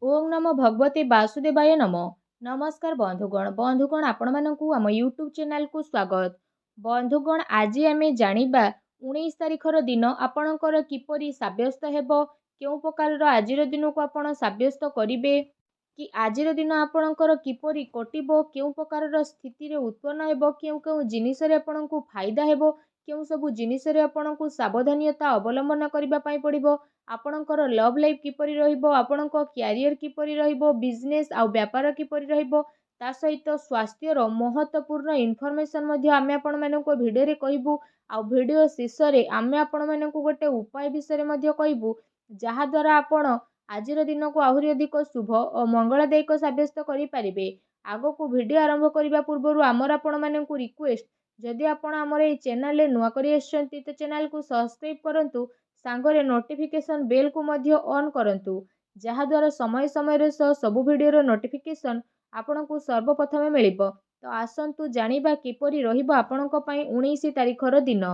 ओम नमो भगवते वासुदेवाय नमो। नमस्कार बंधुगण आपण मानकु आम यूट्यूब चैनल को स्वागत। बंधुगण आज आम जानिबा 19 तारिखर दिन आपणकर किपरि साब्यस्त हेबो, केउ प्रकार आजिर दिन को आपण साब्यस्त करिवे कि आजिर दिन आपणकर किपरि कटिबो, केउ प्रकार स्थिति रे उत्पन्न हेबो, केउ केउ जिनिस रे आपणकु फायदा हेबो, केउ सबु जिनिस रे आपणकु सावधानियता अवलंबन करिबा पई पड़िबो, आपणकर लव लाइफ किपरि रहिबो, आपणक क्यारियर किपरि रहिबो, बिजनेस आ व्यापार किपरि रहिबो, ता सहित स्वास्थ्यर महत्वपूर्ण इनफॉरमेशन मध्ये आमे आपण मानक भिडियो रे कहिबु। आ भिडियो शेष रे आमे आपण मानक गोटे उपाय विषय मध्ये कहिबु, जहा द्वारा आपण आजिर दिन को आहुरी अधिक शुभ और मंगलदायक साब्यस्त करि पारिबे। आगो को वीडियो आरंभ करबा पूर्व आमर आपण मानक रिक्वेस्ट, जदि आपण आमर ए चैनल रे नुआ करि आछंती तो चैनल को सब्सक्राइब करंतु, सांगरे नोटिफिकेशन बेल को मध्य ऑन करंतु, जहा द्वारा समय समय रे सब वीडियो रो नोटिफिकेशन आपनको सर्वप्रथमे मिलिबो। तो आसंतु जानिबा किपरि रहिबो आपणक पई 19 तारिखर दिन।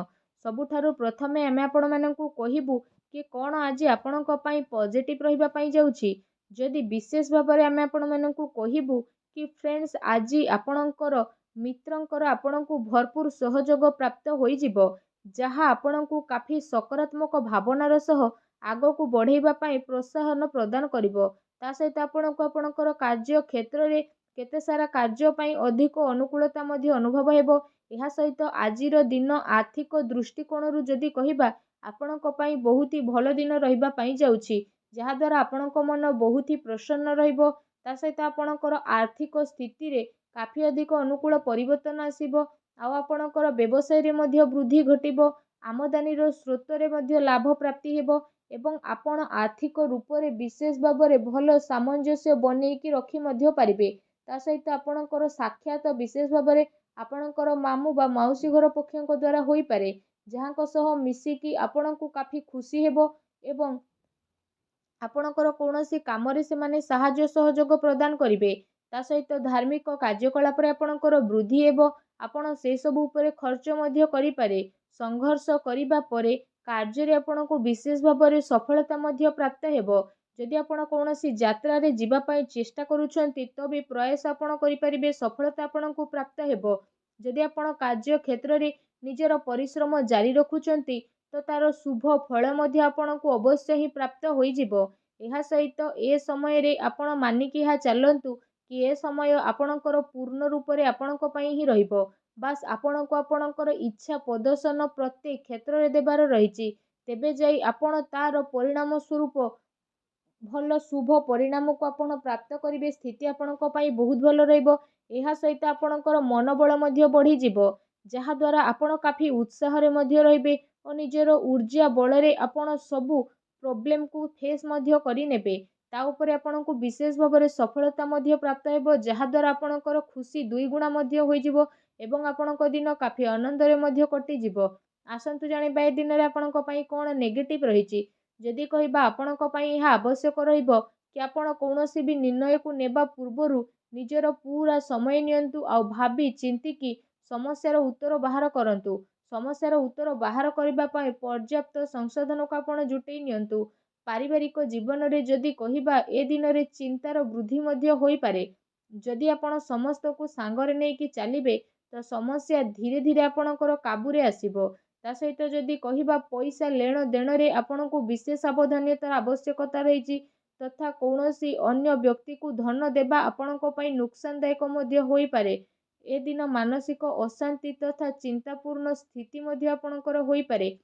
सबुठारु प्रथमे आमे आपण मानकु कहिबु कि कोन आज आपणक पई पॉजिटिव रहिबा पई जाउछि। जदि विशेष भाबरे आमे आपण मानकु कहिबु कि फ्रेंड्स आज आपणकर मित्रंकर आपणकु भरपूर सहयोग प्राप्त होई जिवो, जहा आपणकु काफी सकारात्मक भावनार सह आगकु बढ़ेबा पई प्रोत्साहन प्रदान करिवो। ता सहित आपणकु आपणकर कार्य क्षेत्र रे केते सारा कार्य पई अधिक अनुकूलता मध्ये अनुभव हेबो। एहा सहित आजिर दिन आर्थिक दृष्टिकोण रु जदि कहिबा आपणक पई बहुत ही भलो दिन रहिबा पई जाउछि, जहा द्वारा आपणक मन बहुत ही प्रसन्न रहिबो। ता सहित आपणकर आर्थिक स्थिति रे काफी अधिक अनुकूल परिवर्तन आसीबो। आ आपणकर व्यवसाय रे मध्ये वृद्धि घटिबो, आमदानी रो स्रोत रे मध्ये लाभ प्राप्ति हेबो एवं आपण आर्थिक रूप रे विशेष भाबरे भलो सामंजस्य बनेकी रखि मध्ये पारिबे। ता सहित आपणकर साक्षात विशेष भाबरे आपणकर मामू बा माउसी घर पक्षक द्वारा होई पारे, जहांक सह मिसिकी आपणकु काफी खुशी हेबो एवं आपणकर कौनसी काम रे से माने साहाय्य सहयोग प्रदान करिवे। ता सहित धार्मिक कार्यकलाप रे आपणकर वृद्धि हेबो, आपण से सब ऊपर खर्च मध्ये करि पारे। संघर्ष करिबा परे कार्य रे आपणकु विशेष भाबरे सफलता मध्ये प्राप्त हेबो। जदि आपण कौनसी यात्रा रे जिबा पई चेष्टा करूछंती तो भी प्रयास आपण करि परिबे, सफलता आपणकु प्राप्त हेबो। जदि आपण कार्य क्षेत्र रे निजर परिश्रम जारी रखुछंती तो तार शुभ फल मध्ये आपणकु अवश्य ही प्राप्त होई जिवो। एहा सहित ए समय रे आपण मानिकी हा चलंतु कि ए समय आपणकर पूर्ण रूप रे आपणक पई ही रहिबो। बास आपणको आपणकर इच्छा प्रदर्शन प्रत्येक क्षेत्र रे देबार रहिछि, तेबे जाई आपण तार परिणाम स्वरूप भल शुभ परिणाम को आपण प्राप्त करिवे। स्थिति आपणक पई बहुत भलो रहिबो। एहा सहित आपणकर मनोबल मध्ये बढ़ी जिवो, जहा द्वारा आपण काफी उत्साह रे मध्ये रहिबे और निजर ऊर्जा बल रे आपण सबु प्रॉब्लम को फेस मध्ये करि नेबे। ता ऊपर आपणकु विशेष भाबरे सफलता मध्ये प्राप्त हेबो, जहा द्वारा आपणकर खुशी दुई गुणा मध्ये होई जिवो एवं आपणक दिन काफी आनंद रे मध्ये कटि जिवो। आसंतु जानिबा ए दिन रे आपणक पई कोन नेगेटिव रहिछि। जदि कहिबा आपणक पई एहा आवश्यक रहिबो कि आपण कौनसी भी निर्णय को नेबा पूर्वरु निजर पूरा समय नियंतु आ भाबी चिंती की समस्यार उत्तर बाहर करंतु। समस्यार उत्तर बाहर करबा पई पर्याप्त संशोधन को आपण जुटै नियंतु। पारिवारिक जीवन रे जदि कहिबा ए दिन रे चिंतार वृद्धि मध्ये होई पारे। जदि आपण समस्त को सांगरे नै कि चलिबे तो समस्या धीरे धीरे आपणकर काबू रे आसीबो। ता सहित जदि कहिबा पैसा लेण देण रे आपणकु विशेष सावधानतार आवश्यकता रहिछि, तथा कौनसी अन्य व्यक्ति को धन देबा आपणक पई नुकसानदायक मध्ये होई पारे। ए दिन मानसिक अशांति तथा चिंतापूर्ण स्थिति मध्ये आपणकर होई पारे।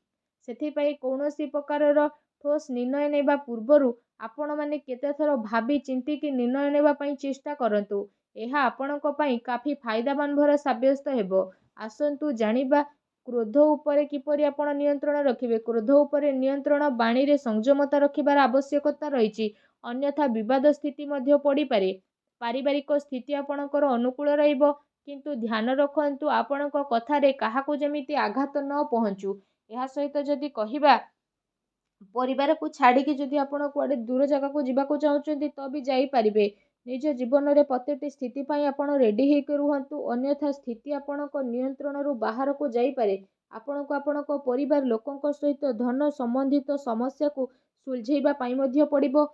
सेथि पई कौनसी प्रकारर ठोस निर्णय नेबा पूर्वरु आपण माने केते थर भाबी चिंती कि निर्णय नेबा पई चेष्टा करंतु। एहा आपणक पई काफी फायदावान भर साब्यस्त हेबो। आसंतु जानिबा क्रोध उपरे किपरि आपण नियंत्रण रखिबे। क्रोध उपरे नियंत्रण बाणी रे संयमता रखिबार आवश्यकता रहिछि, अन्यथा विवाद स्थिति मध्ये पड़ी पारे। पारिवारिक स्थिति आपणकर अनुकूल रहिबो, किंतु ध्यान रखंतु आपणक कथा रे काहाकु जेमिति आघात न पहुंचु। एहा सहित जदि कहिबा परिवार को छाड़ी कि जदि आपण कुआडे दूर जगह को जिबा को चाहुचंती तो भी जाई परिबे। निज जीवन रे प्रत्येक स्थिति पई आपण रेडी हे के रुहंतु, अन्यथा स्थिति आपणक नियंत्रण रु बाहर को जाई पारे। आपणको आपणक परिवार लोकंक सहित धन संबंधित समस्या को सुलझेबा पई मध्ये पड़िबो।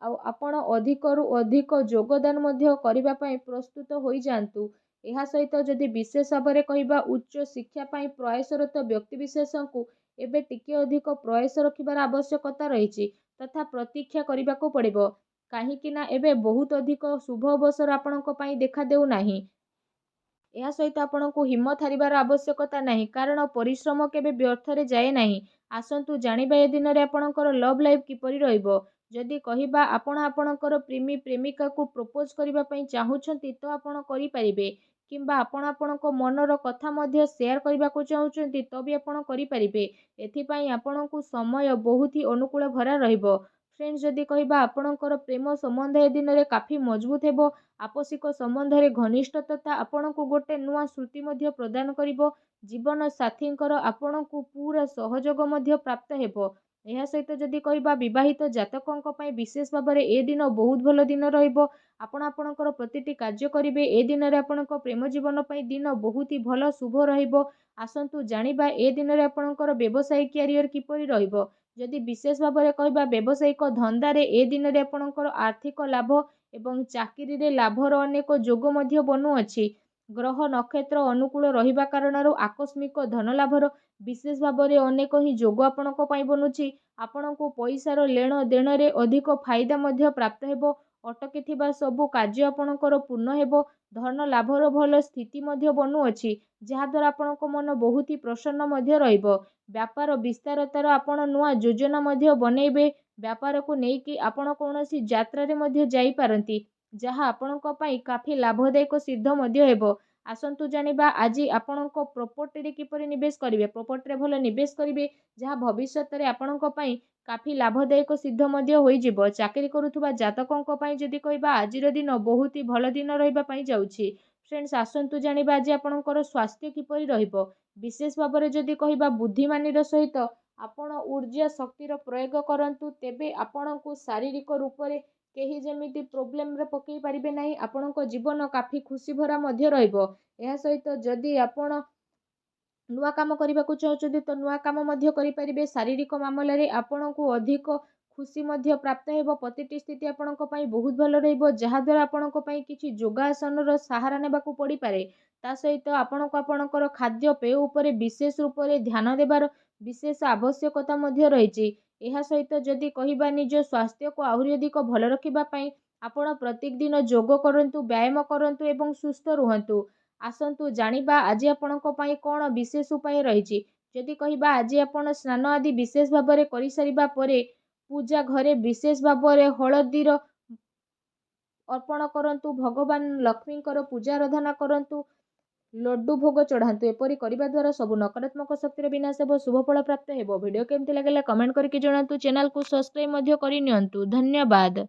ଆଉ ଆପଣ ଅଧିକରୁ ଅଧିକ ଯୋଗଦାନ ମଧ୍ୟ କରିବା ପାଇଁ ପ୍ରସ୍ତୁତ ହୋଇଯାଆନ୍ତୁ। ଏହା ସହିତ ଯଦି ବିଶେଷ ଭାବରେ କହିବା ଉଚ୍ଚ ଶିକ୍ଷା ପାଇଁ ପ୍ରୟାସରତ ବ୍ୟକ୍ତିବିଶେଷଙ୍କୁ ଏବେ ଟିକେ ଅଧିକ ପ୍ରୟାସ ରଖିବାର ଆବଶ୍ୟକତା ରହିଛି ତଥା ପ୍ରତୀକ୍ଷା କରିବାକୁ ପଡ଼ିବ। କାହିଁକି ନା ଏବେ ବହୁତ ଅଧିକ ଶୁଭ ଅବସର ଆପଣଙ୍କ ପାଇଁ ଦେଖାଦେଉ ନାହିଁ। ଏହା ସହିତ ଆପଣଙ୍କୁ ହିମ୍ମତ ହାରିବାର ଆବଶ୍ୟକତା ନାହିଁ, କାରଣ ପରିଶ୍ରମ କେବେ ବ୍ୟର୍ଥରେ ଯାଏ ନାହିଁ। ଆସନ୍ତୁ ଜାଣିବା ଏ ଦିନରେ ଆପଣଙ୍କର ଲଭ୍ ଲାଇଫ୍ କିପରି ରହିବ। ଯଦି କହିବା ଆପଣ ଆପଣଙ୍କର ପ୍ରେମୀ ପ୍ରେମିକାକୁ ପ୍ରପୋଜ କରିବା ପାଇଁ ଚାହୁଁଛନ୍ତି ତ ଆପଣ କରିପାରିବେ, କିମ୍ବା ଆପଣ ଆପଣଙ୍କ ମନର କଥା ମଧ୍ୟ ସେୟାର କରିବାକୁ ଚାହୁଁଛନ୍ତି ତ ବି ଆପଣ କରିପାରିବେ। ଏଥିପାଇଁ ଆପଣଙ୍କୁ ସମୟ ବହୁତ ହି ଅନୁକୂଳ ଭରା ରହିବ। ଫ୍ରେଣ୍ଡସ୍, ଯଦି କହିବା ଆପଣଙ୍କର ପ୍ରେମ ସମ୍ବନ୍ଧ ଏ ଦିନରେ କାଫି ମଜବୁତ ହେବ। ଆପୋଷିକ ସମ୍ବନ୍ଧରେ ଘନିଷ୍ଠତା ଆପଣଙ୍କୁ ଗୋଟେ ନୂଆ ସ୍ମୃତି ମଧ୍ୟ ପ୍ରଦାନ କରିବ। ଜୀବନ ସାଥୀଙ୍କର ଆପଣଙ୍କୁ ପୁରା ସହଯୋଗ ମଧ୍ୟ ପ୍ରାପ୍ତ ହେବ। ଏହା ସହିତ ଯଦି କହିବା ବିବାହିତ ଜାତକଙ୍କ ପାଇଁ ବିଶେଷ ଭାବରେ ଏ ଦିନ ବହୁତ ଭଲ ଦିନ ରହିବ। ଆପଣ ଆପଣଙ୍କର ପ୍ରତିଟି କାର୍ଯ୍ୟ କରିବେ। ଏ ଦିନରେ ଆପଣଙ୍କ ପ୍ରେମ ଜୀବନ ପାଇଁ ଦିନ ବହୁତ ହି ଭଲ ଶୁଭ ରହିବ। ଆସନ୍ତୁ ଜାଣିବା ଏ ଦିନରେ ଆପଣଙ୍କର ବ୍ୟବସାୟିକ କ୍ୟାରିୟର କିପରି ରହିବ। ଯଦି ବିଶେଷ ଭାବରେ କହିବା ବ୍ୟବସାୟିକ ଧନ୍ଦାରେ ଏ ଦିନରେ ଆପଣଙ୍କର ଆର୍ଥିକ ଲାଭ ଏବଂ ଚାକିରିରେ ଲାଭର ଅନେକ ଯୋଗ ମଧ୍ୟ ବନୁଅଛି। ଗ୍ରହ ନକ୍ଷତ୍ର ଅନୁକୂଳ ରହିବା କାରଣରୁ ଆକସ୍ମିକ ଧନ ଲାଭର ବିଶେଷ ଭାବରେ ଅନେକ ହିଁ ଯୋଗ ଆପଣଙ୍କ ପାଇଁ ବନୁଛି। ଆପଣଙ୍କୁ ପଇସାର ଲେଣ ଦେଣରେ ଅଧିକ ଫାଇଦା ମଧ୍ୟ ପ୍ରାପ୍ତ ହେବ। ଅଟକିଥିବା ସବୁ କାର୍ଯ୍ୟ ଆପଣଙ୍କର ପୂର୍ଣ୍ଣ ହେବ। ଧନ ଲାଭର ଭଲ ସ୍ଥିତି ମଧ୍ୟ ବନୁଅଛି, ଯାହାଦ୍ୱାରା ଆପଣଙ୍କ ମନ ବହୁତ ହି ପ୍ରସନ୍ନ ମଧ୍ୟ ରହିବ। ବ୍ୟାପାର ବିସ୍ତାରତାର ଆପଣ ନୂଆ ଯୋଜନା ମଧ୍ୟ ବନେଇବେ। ବ୍ୟାପାରକୁ ନେଇକି ଆପଣ କୌଣସି ଯାତ୍ରାରେ ମଧ୍ୟ ଯାଇପାରନ୍ତି, ଯାହା ଆପଣଙ୍କ ପାଇଁ କାଫି ଲାଭଦାୟକ ସିଦ୍ଧ ମଧ୍ୟ ହେବ। ଆସନ୍ତୁ ଜାଣିବା ଆଜି ଆପଣଙ୍କ ପ୍ରପର୍ଟିରେ କିପରି ନିବେଶ କରିବେ। ପ୍ରପର୍ଟିରେ ଭଲ ନିବେଶ କରିବେ, ଯାହା ଭବିଷ୍ୟତରେ ଆପଣଙ୍କ ପାଇଁ କାଫି ଲାଭଦାୟକ ସିଦ୍ଧ ମଧ୍ୟ ହୋଇଯିବ। ଚାକିରି କରୁଥିବା ଜାତକଙ୍କ ପାଇଁ ଯଦି କହିବା ଆଜିର ଦିନ ବହୁତ ହି ଭଲ ଦିନ ରହିବା ପାଇଁ ଯାଉଛି। ଫ୍ରେଣ୍ଡସ୍, ଆସନ୍ତୁ ଜାଣିବା ଆଜି ଆପଣଙ୍କର ସ୍ୱାସ୍ଥ୍ୟ କିପରି ରହିବ। ବିଶେଷ ଭାବରେ ଯଦି କହିବା ବୁଦ୍ଧିମାନିର ସହିତ ଆପଣ ଊର୍ଜା ଶକ୍ତିର ପ୍ରୟୋଗ କରନ୍ତୁ, ତେବେ ଆପଣଙ୍କୁ ଶାରୀରିକ ରୂପରେ କେହି ଯେମିତି ପ୍ରୋବ୍ଲେମରେ ପକାଇ ପାରିବେ ନାହିଁ। ଆପଣଙ୍କ ଜୀବନ କାଫି ଖୁସି ଭରା ମଧ୍ୟ ରହିବ। ଏହା ସହିତ ଯଦି ଆପଣ ନୂଆ କାମ କରିବାକୁ ଚାହୁଁଛନ୍ତି ତ ନୂଆ କାମ ମଧ୍ୟ କରିପାରିବେ। ଶାରୀରିକ ମାମଲାରେ ଆପଣଙ୍କୁ ଅଧିକ ଖୁସି ମଧ୍ୟ ପ୍ରାପ୍ତ ହେବ। ପ୍ରତିଟି ସ୍ଥିତି ଆପଣଙ୍କ ପାଇଁ ବହୁତ ଭଲ ରହିବ, ଯାହାଦ୍ୱାରା ଆପଣଙ୍କ ପାଇଁ କିଛି ଯୋଗାସନର ସାହାରା ନେବାକୁ ପଡ଼ିପାରେ। ତା ସହିତ ଆପଣଙ୍କୁ ଆପଣଙ୍କର ଖାଦ୍ୟପେୟ ଉପରେ ବିଶେଷ ରୂପରେ ଧ୍ୟାନ ଦେବାର ବିଶେଷ ଆବଶ୍ୟକତା ମଧ୍ୟ ରହିଛି। ଏହା ସହିତ ଯଦି କହିବା ନିଜ ସ୍ୱାସ୍ଥ୍ୟକୁ ଆହୁରି ଅଧିକ ଭଲ ରଖିବା ପାଇଁ ଆପଣ ପ୍ରତ୍ୟେକ ଦିନ ଯୋଗ କରନ୍ତୁ, ବ୍ୟାୟାମ କରନ୍ତୁ ଏବଂ ସୁସ୍ଥ ରୁହନ୍ତୁ। ଆସନ୍ତୁ ଜାଣିବା ଆଜି ଆପଣଙ୍କ ପାଇଁ କ'ଣ ବିଶେଷ ଉପାୟ ରହିଛି। ଯଦି କହିବା ଆଜି ଆପଣ ସ୍ନାନ ଆଦି ବିଶେଷ ଭାବରେ କରିସାରିବା ପରେ ପୂଜା ଘରେ ବିଶେଷ ଭାବରେ ହଳଦୀର ଅର୍ପଣ କରନ୍ତୁ। ଭଗବାନ ଲକ୍ଷ୍ମୀଙ୍କର ପୂଜା ଆରାଧନା କରନ୍ତୁ। ଲଡ୍ଡୁ ଭୋଗ ଚଢ଼ାନ୍ତୁ। ଏପରି କରିବା ଦ୍ୱାରା ସବୁ ନକାରାତ୍ମକ ଶକ୍ତିର ବିନାଶ ହେବ, ଶୁଭ ଫଳ ପ୍ରାପ୍ତ ହେବ। ଭିଡ଼ିଓ କେମିତି ଲାଗିଲା କମେଣ୍ଟ କରିକି ଜଣାନ୍ତୁ। ଚ୍ୟାନେଲକୁ ସବସ୍କ୍ରାଇବ୍ ମଧ୍ୟ କରିନିଅନ୍ତୁ। ଧନ୍ୟବାଦ।